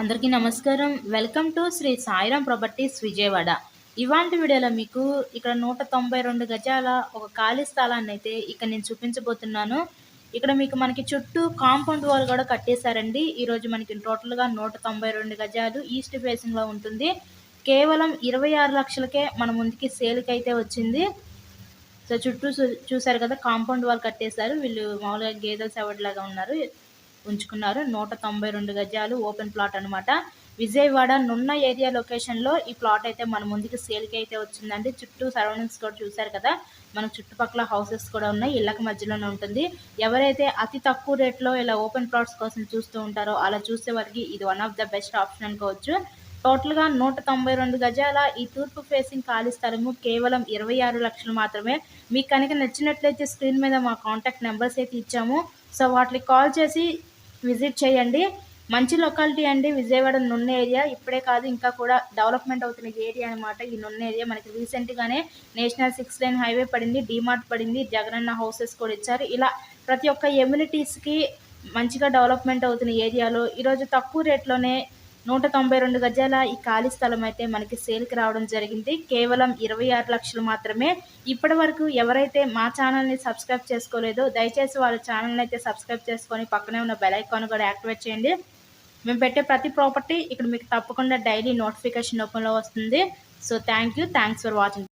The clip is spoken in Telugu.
అందరికీ నమస్కారం. Welcome to Shri Sairam properties Vijayawada. ఇవాల్టి వీడియోలో మీకు ఇక్కడ 192 గజాల ఒక ఖాళీ స్థలాన్నయితే ఇక్కడ నేను చూపించబోతున్నాను. ఇక్కడ మనకి చుట్టూ కాంపౌండ్ వాల్ కూడా కట్టేశారండి. ఈరోజు మనకి టోటల్‌గా 192 గజాలు ఈస్ట్ ఫేసింగ్‌లో ఉంటుంది. కేవలం 26 లక్షలకే మన ముందుకి సేల్‌కైతే వచ్చింది. సో చుట్టూ చూసారు కదా, కాంపౌండ్ వాల్ కట్టేశారు. వీళ్ళు మామూలుగా గేదెల సవడిలాగా ఉంచుకున్నారు. 192 గజాలు ఓపెన్ ప్లాట్ అనమాట. విజయవాడ నున్న ఏరియా లొకేషన్‌లో ఈ ప్లాట్ అయితే మన ముందుకి సేల్‌కి అయితే వచ్చిందండి. చుట్టూ సరౌండింగ్స్ కూడా చూసారు కదా, మనకు చుట్టుపక్కల హౌసెస్ కూడా ఉన్నాయి. ఇళ్ళకి మధ్యలోనే ఉంటుంది. ఎవరైతే అతి తక్కువ రేట్లో ఇలా ఓపెన్ ప్లాట్స్ కోసం చూస్తూ ఉంటారో అలా చూసే వారికి ఇది one of the best option అనుకోవచ్చు. టోటల్‌గా 192 గజాల ఈ తూర్పు ఫేసింగ్ ఖాళీ స్థలము కేవలం 26 లక్షలు మాత్రమే. మీకు కనుక నచ్చినట్లయితే స్క్రీన్ మీద మా కాంటాక్ట్ నెంబర్స్ అయితే ఇచ్చాము. సో వాటికి కాల్ చేసి విజిట్ చేయండి. మంచి లొకాలిటీ అండి. విజయవాడ నున్న ఏరియా ఇప్పుడే కాదు, ఇంకా కూడా డెవలప్మెంట్ అవుతున్న ఏరియా అనమాట ఈ నున్న ఏరియా. మనకి రీసెంట్‌గానే నేషనల్ 6 లైన్ హైవే పడింది, డీమార్ట్ పడింది, జగనన్న హౌసెస్ కూడా ఇచ్చారు. ఇలా ప్రతి ఒక్క ఎమ్యూనిటీస్‌కి మంచిగా డెవలప్మెంట్ అవుతున్న ఏరియాలో ఈరోజు తక్కువ రేట్లోనే 192 గజాల ఈ ఖాళీ స్థలం అయితే మనకి సేల్‌కి రావడం జరిగింది. కేవలం 26 లక్షలు మాత్రమే. ఇప్పటి వరకు ఎవరైతే మా ఛానల్‌ని సబ్స్క్రైబ్ చేసుకోలేదో దయచేసి వాళ్ళ ఛానల్‌ని అయితే సబ్స్క్రైబ్ చేసుకొని పక్కనే ఉన్న బెల్ ఐకాన్ కూడా యాక్టివేట్ చేయండి. మేము పెట్టే ప్రతి ప్రాపర్టీ ఇక్కడ మీకు తప్పకుండా డైలీ నోటిఫికేషన్ రూపంలో వస్తుంది. So thanks for watching.